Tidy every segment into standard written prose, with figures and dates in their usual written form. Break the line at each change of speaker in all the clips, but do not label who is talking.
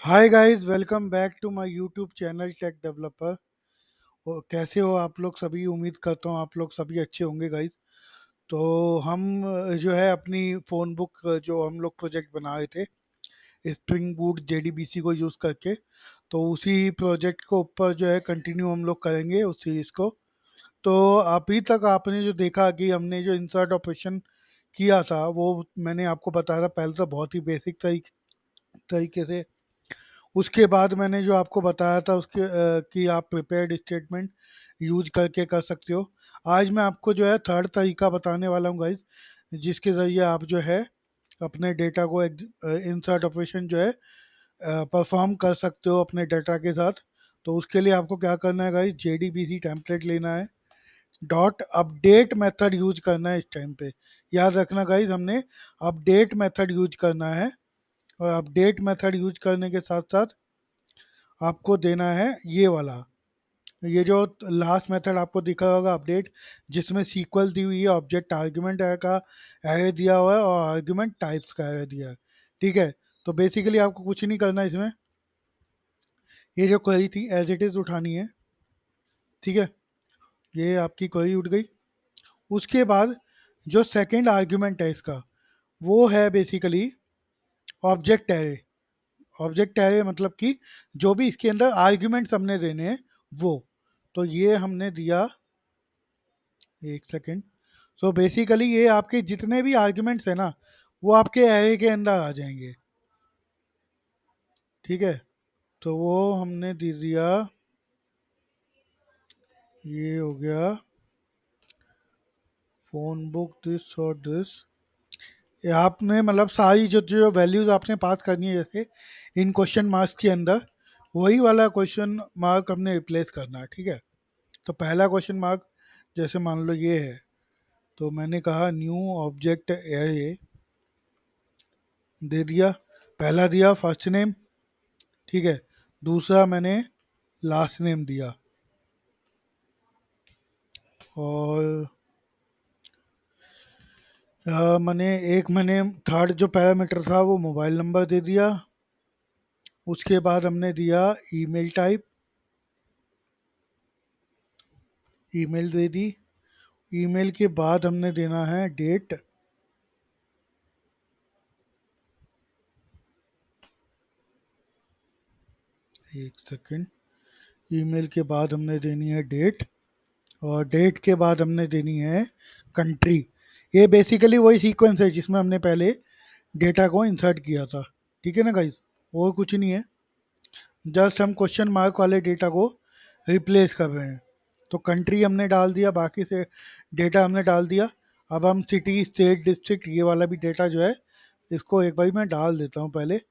Hi guys, welcome back to my YouTube channel Tech Developer. और कैसे हो आप लोग सभी? उम्मीद करता हूँ आप लोग सभी अच्छे होंगे गाइस। तो हम जो है अपनी फ़ोन बुक जो हम लोग प्रोजेक्ट बनाए थे स्प्रिंग बूट जेडीबीसी को यूज़ करके, तो उसी प्रोजेक्ट को ऊपर जो है कंटिन्यू हम लोग करेंगे उस सीरीज़ को। तो अभी तक आपने जो देखा कि हमने जो इंसर्ट ऑपरेशन किया था वो मैंने आपको बताया था पहले, तो बहुत ही बेसिक तरीके से। उसके बाद मैंने जो आपको बताया था उसके कि आप प्रिपेयर्ड स्टेटमेंट यूज करके कर सकते हो। आज मैं आपको जो है थर्ड तरीका बताने वाला हूँ गाइज, जिसके ज़रिए आप जो है अपने डेटा को इंसर्ट ऑपरेशन जो है परफॉर्म कर सकते हो अपने डाटा के साथ। तो उसके लिए आपको क्या करना है गाइज, जेडीबीसी टेम्पलेट लेना है, डॉट अपडेट मेथड यूज करना है इस टाइम पे। याद रखना गाइज, हमने अपडेट मेथड यूज करना है। और अपडेट मेथड यूज करने के साथ साथ आपको देना है ये वाला, ये जो लास्ट मेथड आपको दिखा होगा अपडेट, जिसमें सीक्वल दी हुई है, ऑब्जेक्ट आर्गुमेंट का एरे दिया हुआ है और आर्गुमेंट टाइप्स का एरे दिया है। ठीक है, तो बेसिकली आपको कुछ नहीं करना इसमें। ये जो क्वेरी थी एज इट इज़ उठानी है। ठीक है, ये आपकी क्वेरी उठ गई। उसके बाद जो सेकंड आर्गुमेंट है इसका, वो है basically object array. Object array मतलब कि जो भी इसके अंदर आर्ग्यूमेंट्स हमने देने हैं वो। तो ये हमने दिया, एक सेकेंड। सो बेसिकली ये आपके जितने भी आर्ग्यूमेंट्स है ना, वो आपके एरे के अंदर आ जाएंगे। ठीक है, तो वो हमने दे दिया। ये हो गया फोन बुक दिस और दिस। ये आपने मतलब सारी जो जो वैल्यूज आपने पास करनी है, जैसे इन क्वेश्चन मार्क्स के अंदर वही वाला क्वेश्चन मार्क हमने रिप्लेस करना है। ठीक है, तो पहला क्वेश्चन मार्क जैसे मान लो ये है, तो मैंने कहा न्यू ऑब्जेक्ट एरे दे दिया। पहला दिया फर्स्ट नेम, ठीक है। दूसरा मैंने लास्ट नेम दिया, और मैंने थर्ड जो पैरामीटर था वो मोबाइल नंबर दे दिया। उसके बाद हमने दिया ईमेल टाइप, ईमेल दे दी। ईमेल के बाद हमने देना है डेट। एक सेकेंड। ईमेल के बाद हमने देनी है डेट, और डेट के बाद हमने देनी है कंट्री। ये बेसिकली वही सीक्वेंस है जिसमें हमने पहले डेटा को इंसर्ट किया था। ठीक है ना गाइस, और कुछ नहीं है, जस्ट हम क्वेश्चन मार्क वाले डेटा को रिप्लेस कर रहे हैं। तो कंट्री हमने डाल दिया, बाकी से डेटा हमने डाल दिया। अब हम सिटी स्टेट डिस्ट्रिक्ट ये वाला भी डेटा जो है, इसको एक बार मैं डाल देता हूँ पहले।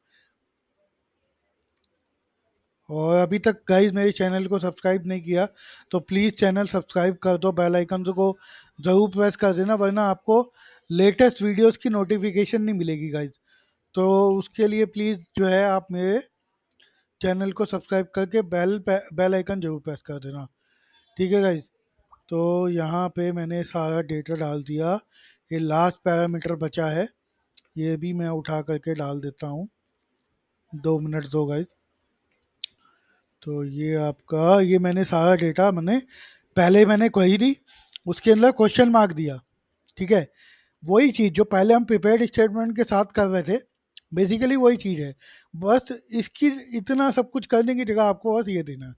और अभी तक गाइस मेरे चैनल को सब्सक्राइब नहीं किया तो प्लीज़ चैनल सब्सक्राइब कर दो, बेल आइकन को ज़रूर प्रेस कर देना, वरना आपको लेटेस्ट वीडियोस की नोटिफिकेशन नहीं मिलेगी गाइस। तो उसके लिए प्लीज़ जो है आप मेरे चैनल को सब्सक्राइब करके बेल आइकन जरूर प्रेस कर देना। ठीक है गाइज, तो यहाँ पे मैंने सारा डेटा डाल दिया। ये लास्ट पैरामीटर बचा है, ये भी मैं उठा करके डाल देता हूँ। 2 मिनट दो गाइज। तो ये आपका, ये मैंने सारा डेटा मैंने क्वेरी दी, उसके अंदर क्वेश्चन मार्क दिया। ठीक है, वही चीज़ जो पहले हम प्रिपेयर्ड स्टेटमेंट के साथ कर रहे थे, बेसिकली वही चीज़ है। बस इसकी इतना सब कुछ करने की जगह आपको बस ये देना है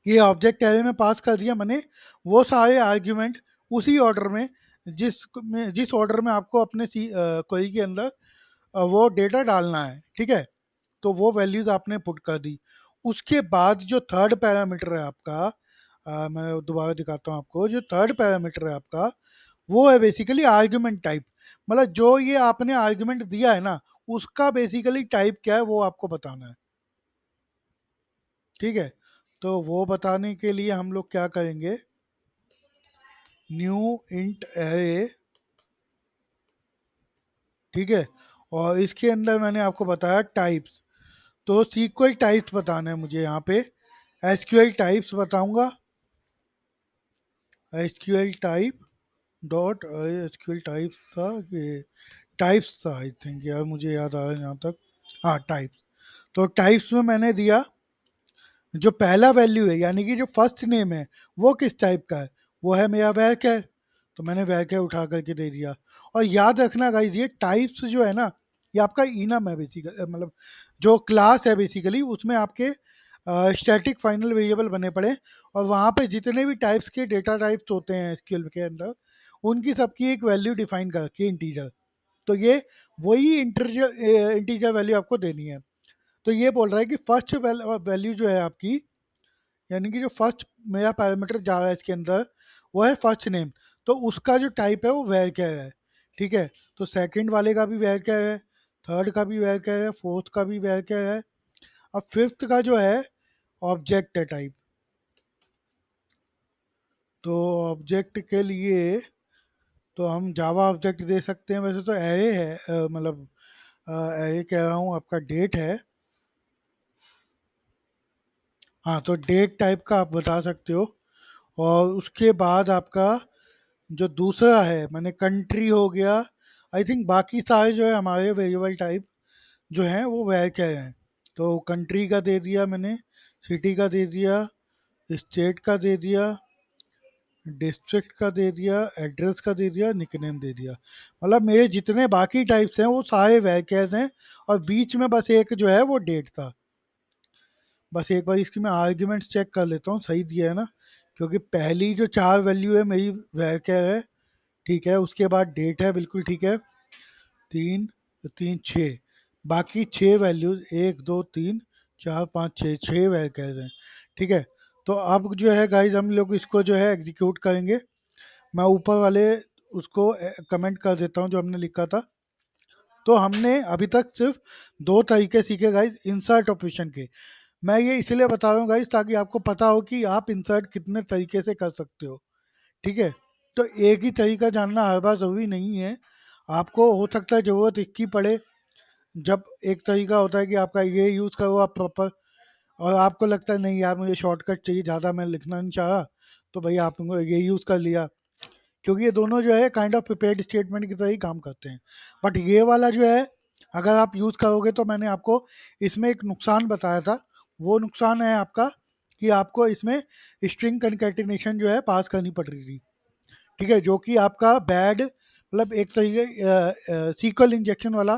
कि ऑब्जेक्ट एरे में पास कर दिया मैंने वो सारे आर्ग्यूमेंट उसी ऑर्डर में, जिस ऑर्डर में आपको अपने क्वेरी के अंदर वो डेटा डालना है। ठीक है, तो वो वैल्यूज आपने पुट कर दी। उसके बाद जो थर्ड पैरामीटर है आपका, मैं दोबारा दिखाता हूँ आपको, जो थर्ड पैरामीटर है आपका वो है बेसिकली आर्ग्यूमेंट टाइप। मतलब जो ये आपने आर्ग्यूमेंट दिया है ना, उसका बेसिकली टाइप क्या है वो आपको बताना है। ठीक है, तो वो बताने के लिए हम लोग क्या करेंगे, न्यू इंट एरे। ठीक है, और इसके अंदर मैंने आपको बताया टाइप्स। तो सीक्वल टाइप्स बताना है मुझे यहाँ पे। एसक्यूएल टाइप्स बताऊंगा, SQL type dot SQL types था, ये टाइप्स था आई थिंक, यार मुझे याद आ रहा है यहाँ तक। हाँ टाइप्स। तो टाइप्स में मैंने दिया जो पहला वैल्यू है, यानी कि जो फर्स्ट नेम है वो किस टाइप का है, वो है मेरा वैक है, तो मैंने वैक है उठा करके दे दिया। और याद रखना गाइस, ये टाइप्स जो है ना, ये आपका इनम है बेसिकली, मतलब जो क्लास है बेसिकली उसमें आपके स्टैटिक फाइनल वेरिएबल बने पड़े, और वहाँ पे जितने भी टाइप्स के डेटा टाइप्स होते हैं एसक्यूएल के अंदर, उनकी सबकी एक वैल्यू डिफाइन कर रखी है, इंटीजर। तो ये वही इंटीजर इंटीजर वैल्यू आपको देनी है। तो ये बोल रहा है कि फर्स्ट वैल्यू जो है आपकी, यानी कि जो फर्स्ट मेरा पैरामीटर जा रहा है इसके अंदर, वो है फर्स्ट नेम। तो उसका जो टाइप है वो वैर है। ठीक है, तो सेकंड वाले का भी वैर है, थर्ड का भी वैर है, फोर्थ का भी वैर है। अब फिफ्थ का जो है ऑब्जेक्ट है टाइप। तो ऑब्जेक्ट के लिए तो हम जावा ऑब्जेक्ट दे सकते हैं, वैसे तो एरे है, मतलब एरे कह रहा हूँ, आपका डेट है। हाँ, तो डेट टाइप का आप बता सकते हो। और उसके बाद आपका जो दूसरा है, मैंने कंट्री हो गया। आई थिंक बाकी सारे जो है हमारे वेरिएबल टाइप जो हैं वो वह क्या हैं। तो कंट्री का दे दिया मैंने, सिटी का दे दिया, स्टेट का दे दिया, डिस्ट्रिक्ट का दे दिया, एड्रेस का दे दिया, निकनेम दे दिया। मतलब मेरे जितने बाकी टाइप्स हैं वो सारे वैकेज हैं, और बीच में बस एक जो है वो डेट था। बस एक बार इसकी मैं आर्ग्यूमेंट्स चेक कर लेता हूँ सही दिया है ना, क्योंकि पहली जो चार वैल्यू है मेरी वैकेज है, ठीक है, उसके बाद डेट है, बिल्कुल ठीक है। तीन, तीन छः, बाकी छः वैल्यूज, एक दो तीन चार पाँच छः, छः वैकेज हैं। ठीक है, तो अब जो है गाइज हम लोग इसको जो है एग्जीक्यूट करेंगे। मैं ऊपर वाले उसको कमेंट कर देता हूँ जो हमने लिखा था। तो हमने अभी तक सिर्फ दो तरीके सीखे गाइज इंसर्ट ऑपरेशन के। मैं ये इसलिए बता रहा हूँ गाइज ताकि आपको पता हो कि आप इंसर्ट कितने तरीके से कर सकते हो। ठीक है, तो एक ही तरीका जानना हर बार ज़रूरी नहीं है। आपको हो सकता है ज़रूरत इसकी पड़े, जब एक तरीका होता है कि आपका ये यूज़ करो आप प्रॉपर, और आपको लगता है नहीं यार मुझे शॉर्टकट चाहिए, ज़्यादा मैं लिखना नहीं चाह रहा, तो भाई आपने ये यूज़ कर लिया। क्योंकि ये दोनों जो है काइंड ऑफ प्रिपेयर्ड स्टेटमेंट की तरह ही काम करते हैं। बट ये वाला जो है अगर आप यूज़ करोगे, तो मैंने आपको इसमें एक नुकसान बताया था। वो नुकसान है आपका कि आपको इसमें स्ट्रिंग कंकैटिनेशन जो है पास करनी पड़ रही थी। ठीक है, जो कि आपका बैड, मतलब एक तरीके सीक्वल इंजेक्शन वाला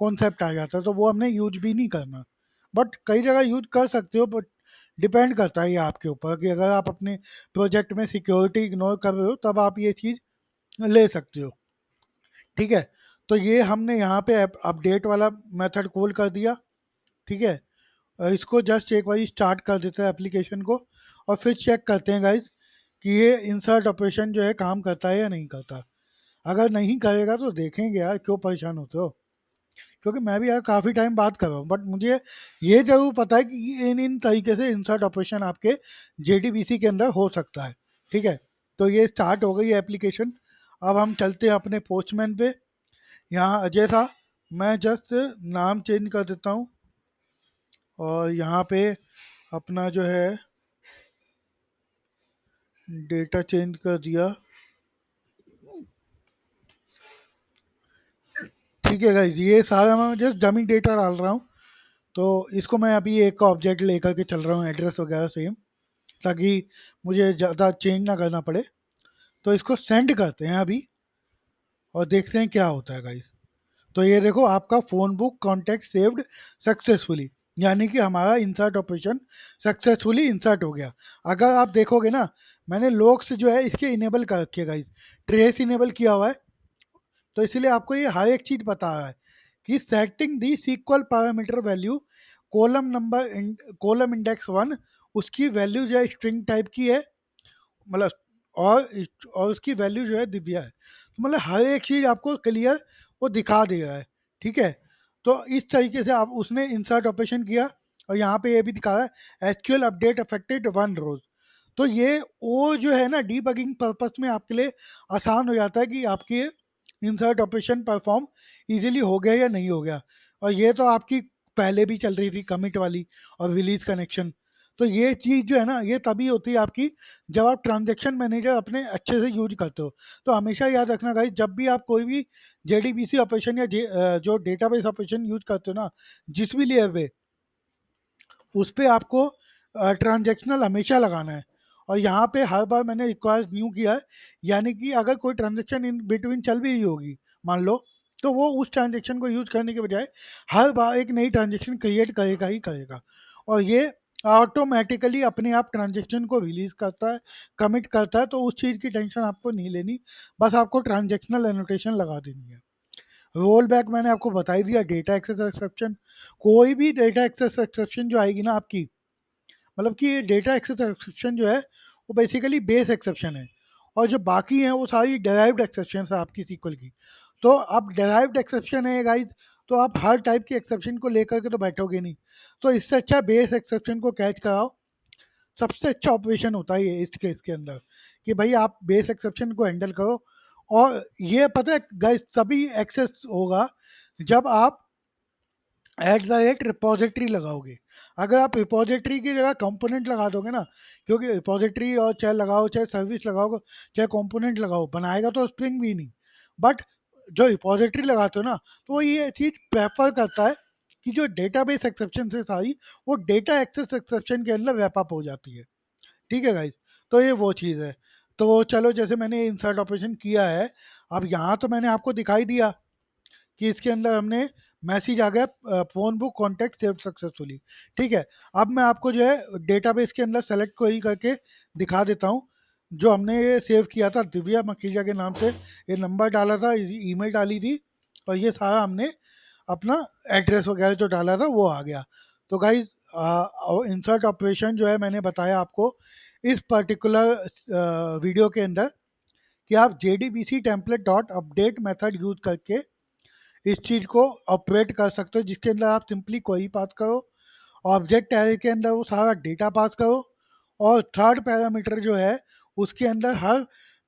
कॉन्सेप्ट आ जाता है, तो वो हमने यूज भी नहीं करना। बट कई जगह यूज कर सकते हो, बट डिपेंड करता है ये आपके ऊपर कि अगर आप अपने प्रोजेक्ट में सिक्योरिटी इग्नोर कर रहे हो तब आप ये चीज़ ले सकते हो। ठीक है, तो ये हमने यहाँ पे अपडेट वाला मेथड कॉल कर दिया। ठीक है, इसको जस्ट एक बार स्टार्ट कर देते हैं एप्लीकेशन को, और फिर चेक करते हैं गाइज कि ये इंसर्ट ऑपरेशन जो है काम करता है या नहीं करता। अगर नहीं करेगा तो देखेंगे यार, क्यों परेशान होते हो। क्योंकि मैं भी यार काफ़ी टाइम बात कर रहा हूँ, बट मुझे ये जरूर पता है कि इन इन तरीके से इंसर्ट ऑपरेशन आपके जेडीबीसी के अंदर हो सकता है। ठीक है, तो ये स्टार्ट हो गई है एप्लीकेशन। अब हम चलते हैं अपने पोस्टमैन पे। यहाँ अजय था, मैं जस्ट नाम चेंज कर देता हूँ, और यहाँ पे अपना जो है डेटा चेंज कर दिया। ठीक है गाइज, ये सारा मैं जस्ट डमी डेटा डाल रहा हूँ। तो इसको मैं अभी एक ऑब्जेक्ट लेकर के चल रहा हूँ, एड्रेस वगैरह सेम, ताकि मुझे ज़्यादा चेंज ना करना पड़े। तो इसको सेंड करते हैं अभी, और देखते हैं क्या होता है गाइस। तो ये देखो आपका phone book contact saved successfully, यानी कि हमारा इंसर्ट ऑपरेशन सक्सेसफुली इंसर्ट हो गया। अगर आप देखोगे ना, मैंने लॉग्स जो है इसके इनेबल कर रखे गाइस, ट्रेस इनेबल किया हुआ है। तो इसलिए आपको ये हर एक चीज़ बता रहा है कि setting the SQL parameter value column number, column index one, उसकी वैल्यू जो है स्ट्रिंग टाइप की है, मतलब, और और उसकी वैल्यू जो है दिव्या है। तो मतलब हर एक चीज़ आपको क्लियर वो दिखा दे रहा है। ठीक है, तो इस तरीके से आप उसने इंसर्ट ऑपरेशन किया, और यहाँ पे ये भी दिखा रहा है SQL update affected one rose. तो ये वो जो है ना डीबगिंग पर्पस में आपके लिए आसान हो जाता है कि आपकी इंसर्ट ऑपरेशन परफॉर्म इजीली हो गया या नहीं हो गया। और ये तो आपकी पहले भी चल रही थी कमिट वाली और रिलीज कनेक्शन। तो ये चीज़ जो है ना ये तभी होती है आपकी जब आप ट्रांजैक्शन मैनेजर अपने अच्छे से यूज करते हो। तो हमेशा याद रखना गाइस, जब भी आप कोई भी जेडीबीसी ऑपरेशन या जो डेटाबेस ऑपरेशन यूज करते हो ना, जिस भी लेयर पे, उस पे आपको ट्रांजैक्शनल हमेशा लगाना है। और यहाँ पे हर बार मैंने रिक्वायर्स न्यू किया है, यानी कि अगर कोई ट्रांजैक्शन इन बिटवीन चल भी रही होगी, मान लो, तो वो उस ट्रांजैक्शन को यूज़ करने के बजाय हर बार एक नई ट्रांजैक्शन क्रिएट करेगा ही करेगा। और ये ऑटोमेटिकली अपने आप ट्रांजैक्शन को रिलीज़ करता है, कमिट करता है, तो उस चीज़ की टेंशन आपको नहीं लेनी, बस आपको ट्रांजैक्शनल एनोटेशन लगा देनी है। रोल बैक मैंने आपको बता ही दिया, डेटा एक्सेस एक्सेप्शन, कोई भी डेटा एक्सेस एक्सेप्शन जो आएगी ना आपकी, मतलब कि ये डेटा एक्सेस एक्सेप्शन जो है वो बेसिकली बेस एक्सेप्शन है, और जो बाकी हैं वो सारी डेराइव्ड एक्सेप्शन है आपकी सीक्वल की। तो अब डेराइव्ड एक्सेप्शन है गाइज, तो आप हर टाइप की एक्सेप्शन को लेकर के तो बैठोगे नहीं, तो इससे अच्छा बेस एक्सेप्शन को कैच कराओ। सबसे अच्छा ऑपरेशन होता है ये इस केस के अंदर, कि भाई आप बेस एक्सेप्शन को हैंडल करो। और ये पता है गाइस तभी एक्सेस होगा जब आप एट द रेट रिपोजिटरी लगाओगे। अगर आप रिपोजिटरी की जगह कंपोनेंट लगा दोगे ना, क्योंकि रिपोजिटरी और चाहे लगाओ चाहे सर्विस लगाओ चाहे कंपोनेंट लगाओ, बनाएगा तो स्प्रिंग भी नहीं, बट जो रिपोजिटरी लगाते हो ना, तो वो ये चीज़ प्रेफर करता है कि जो डेटाबेस एक्सेप्शन से सारी वो डेटा एक्सेस एक्सेप्शन के अंदर रैप अप हो जाती है। ठीक है गाइज, तो ये वो चीज़ है। तो चलो, जैसे मैंने इंसर्ट ऑपरेशन किया है, अब यहाँ तो मैंने आपको दिखाई दिया कि इसके अंदर हमने मैसेज आ गया phone book contact save successfully. ठीक है, अब मैं आपको जो है डेटाबेस के अंदर सेलेक्ट को ही करके दिखा देता हूँ। जो हमने ये सेव किया था दिव्या मखीजा के नाम से, ये नंबर डाला था, ईमेल डाली थी, और ये सारा हमने अपना एड्रेस वगैरह जो डाला था वो आ गया। तो गाइज इंसर्ट ऑपरेशन जो है मैंने बताया आपको इस पर्टिकुलर वीडियो के अंदर, कि आप J D B C template dot update method use करके इस चीज़ को ऑपरेट कर सकते हो, जिसके अंदर आप सिंपली क्वेरी पास करो, ऑब्जेक्ट एरे के अंदर वो सारा डेटा पास करो, और थर्ड पैरामीटर जो है उसके अंदर हर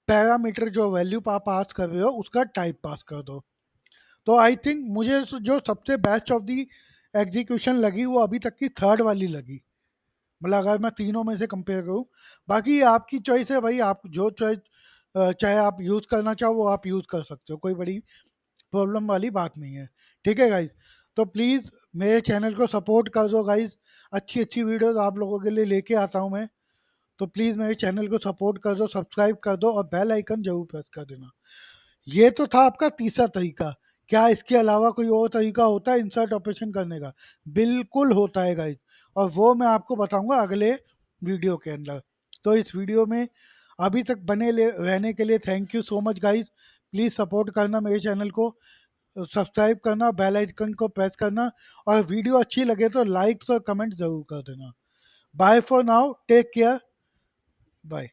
पैरामीटर जो वैल्यू पास कर रहे हो उसका टाइप पास कर दो। तो आई थिंक मुझे जो सबसे बेस्ट ऑफ दी एग्जीक्यूशन लगी वो अभी तक की थर्ड वाली लगी, मतलब अगर मैं तीनों में से कंपेयर करूँ। बाकी आपकी चॉइस है भाई, आप जो चॉइस चाहे आप यूज़ करना चाहो वो आप यूज़ कर सकते हो, कोई बड़ी प्रॉब्लम वाली बात नहीं है। ठीक है गाइज, तो प्लीज़ मेरे चैनल को सपोर्ट कर दो गाइज, अच्छी अच्छी वीडियोस आप लोगों के लिए लेके आता हूँ मैं। तो प्लीज़ मेरे चैनल को सपोर्ट कर दो, सब्सक्राइब कर दो, और बेल आइकन जरूर प्रेस कर देना। ये तो था आपका तीसरा तरीका। क्या इसके अलावा कोई और तरीका होता है इंसर्ट ऑपरेशन करने का? बिल्कुल होता है गाइज, और वो मैं आपको बताऊंगा अगले वीडियो के अंदर। तो इस वीडियो में अभी तक रहने के लिए thank you so much guys. Please support करना मेरे चैनल को, सब्सक्राइब करना, बेल आइकन को प्रेस करना, और वीडियो अच्छी लगे तो लाइक्स और कमेंट ज़रूर कर देना। Bye for now, take care, bye.